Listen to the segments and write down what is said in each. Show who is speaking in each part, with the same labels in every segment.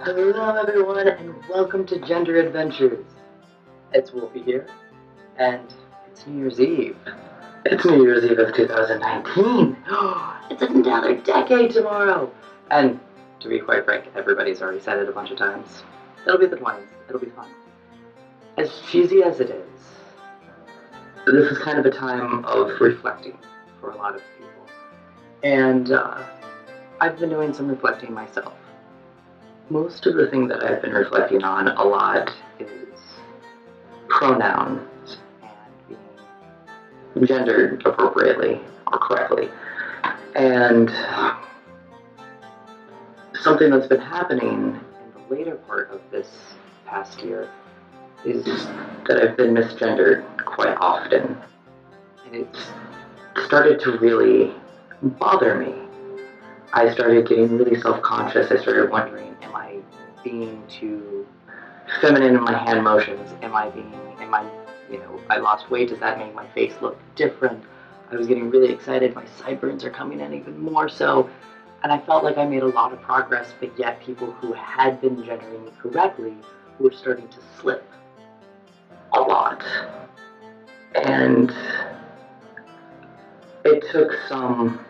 Speaker 1: Hello everyone and welcome to Gender Adventures. It's Wolfie here, and it's New Year's Eve. It's New Year's Eve of 2019. It's another decade tomorrow. And to be quite frank, everybody's already said it a bunch of times. It'll be the 20s. It'll be fun. As cheesy as it is, this is kind of a time of reflecting for a lot of people. And I've been doing some reflecting myself. Most of the thing that I've been reflecting on a lot is pronouns and being gendered appropriately or correctly. And something that's been happening in the later part of this past year is that I've been misgendered quite often. And it's started to really bother me. I started getting really self-conscious. I started wondering, am I being too feminine in my hand motions? I lost weight, does that make my face look different? I was getting really excited, my sideburns are coming in even more so, and I felt like I made a lot of progress, but yet people who had been gendering me correctly were starting to slip a lot. And it took some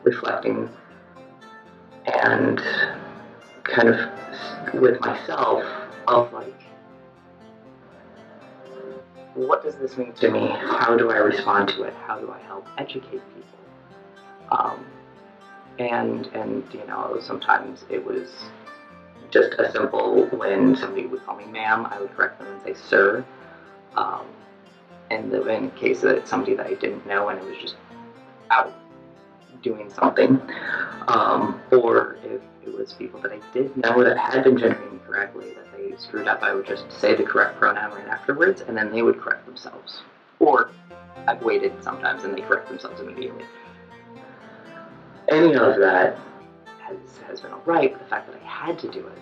Speaker 1: reflecting and kind of with myself of like, what does this mean to me? How do I respond to it? How do I help educate people? Sometimes it was just a simple, when somebody would call me ma'am, I would correct them and say sir. And in the case that it's somebody that I didn't know and it was just out doing something, or if it was people that I did know that had been gendering me correctly that they screwed up, I would just say the correct pronoun right afterwards and then they would correct themselves. Or I've waited sometimes and they correct themselves immediately. Any of that has been alright, but the fact that I had to do it.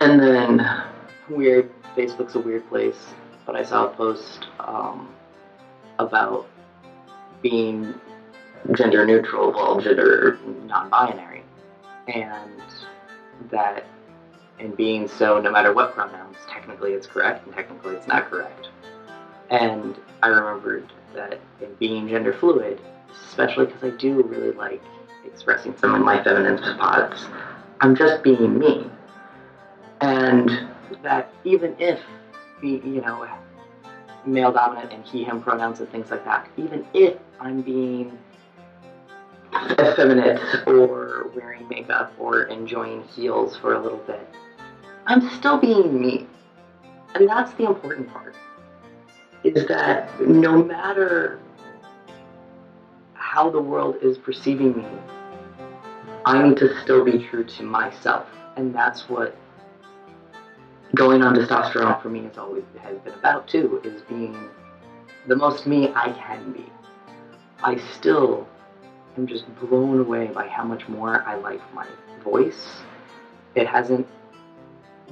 Speaker 1: And then, Facebook's a weird place, but I saw a post about being gender neutral, well, gender non-binary, and that in being so, no matter what pronouns, technically it's correct and technically it's not correct. And I remembered that in being gender fluid, especially because I do really like expressing some of my feminine spots, I'm just being me. And that even if, male dominant and he, him pronouns and things like that, even if I'm being effeminate or wearing makeup or enjoying heels for a little bit, I'm still being me. And that's the important part, is that no matter how the world is perceiving me, I need to still be true to myself. And that's what going on testosterone for me has been about too, is being the most me I can be. I still am just blown away by how much more I like my voice. It hasn't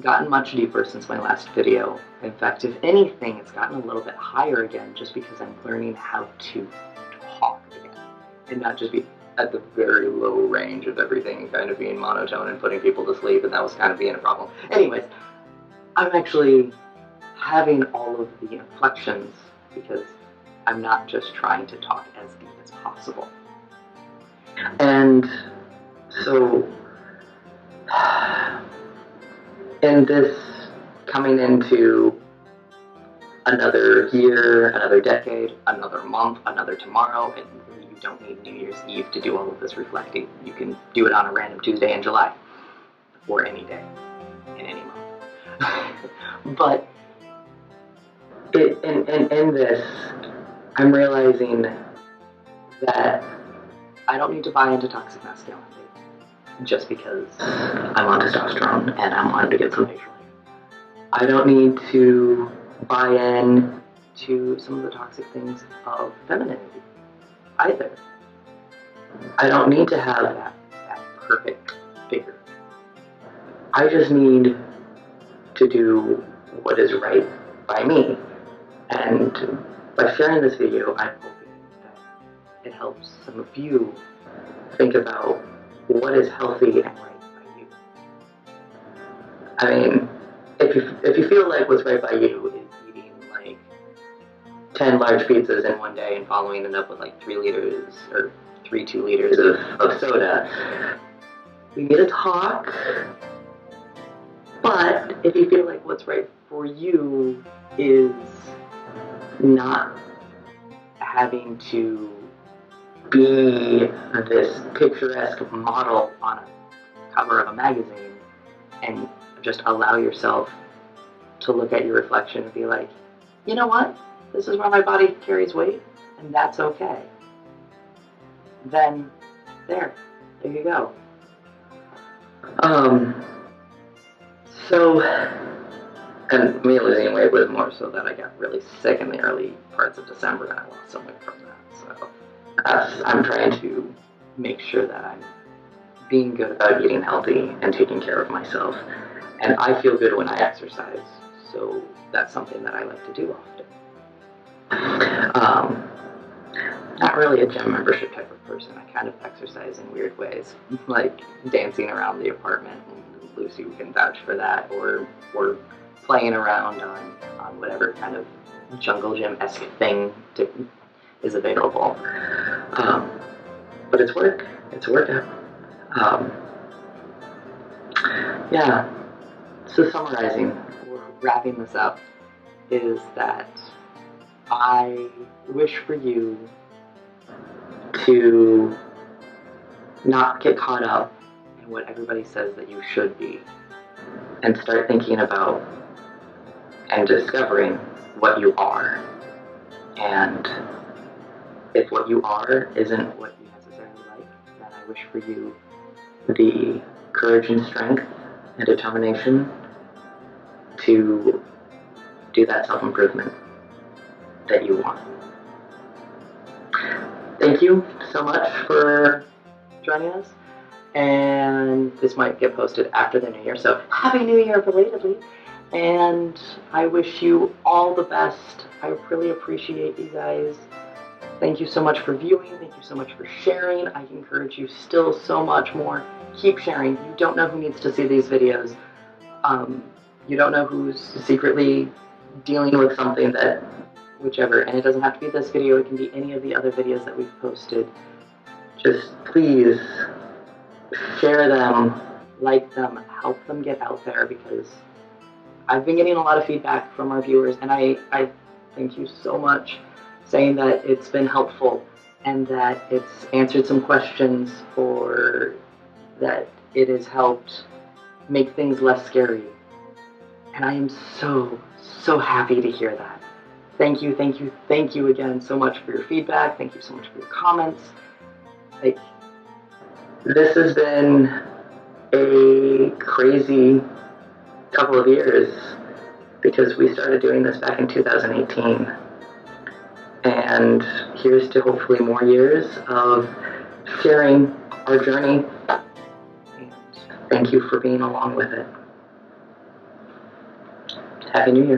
Speaker 1: gotten much deeper since my last video. In fact, if anything, it's gotten a little bit higher again just because I'm learning how to talk again and not just be at the very low range of everything and kind of being monotone and putting people to sleep, and that was kind of being a problem. Anyways, I'm actually having all of the inflections because I'm not just trying to talk as deep as possible. And so, in this coming into another year, another decade, another month, another tomorrow, and you don't need New Year's Eve to do all of this reflecting. You can do it on a random Tuesday in July, or any day, in any month. But in this, I'm realizing that I don't need to buy into toxic masculinity just because I'm on testosterone and I'm wanting to get some facial hair. I don't need to buy in to some of the toxic things of femininity either. I don't need to have that perfect figure. I just need to do what is right by me. And by sharing this video, I'm hoping that it helps some of you think about what is healthy and right by you. I mean, if you feel like what's right by you is eating like 10 large pizzas in one day and following it up with like 3 liters or 2 liters of soda, we need to talk. But if you feel like what's right for you is not having to be this picturesque model on a cover of a magazine, and just allow yourself to look at your reflection and be like, you know what? This is where my body carries weight, and that's okay. Then there you go. So, and me losing weight was more so that I got really sick in the early parts of December and I lost some weight from that. So I'm trying to make sure that I'm being good about eating healthy and taking care of myself. And I feel good when I exercise, so that's something that I like to do often. Not really a gym membership type of person. I kind of exercise in weird ways, like dancing around the apartment, and Lucy can vouch for that, or playing around on whatever kind of jungle gym-esque thing is available. But it's work. It's a workout. Yeah. So summarizing, or wrapping this up, is that I wish for you to not get caught up in what everybody says that you should be, and start thinking about and discovering what you are. And if what you are isn't what you necessarily like, then I wish for you the courage and strength and determination to do that self-improvement that you want. Thank you so much for joining us, and this might get posted after the new year, so Happy New Year belatedly, and I wish you all the best. I really appreciate you guys. Thank you so much for viewing. Thank you so much for sharing. I encourage you still so much more. Keep sharing. You don't know who needs to see these videos. You don't know who's secretly dealing with something that, whichever, and it doesn't have to be this video, it can be any of the other videos that we've posted. Just please share them, like them, help them get out there, because I've been getting a lot of feedback from our viewers, and I thank you so much, saying that it's been helpful and that it's answered some questions, or that it has helped make things less scary. And I am so, so happy to hear that. Thank you, thank you, thank you again so much for your feedback. Thank you so much for your comments. Like, this has been a crazy couple of years, because we started doing this back in 2018. And here's to hopefully more years of sharing our journey. And thank you for being along with it. Happy New Year.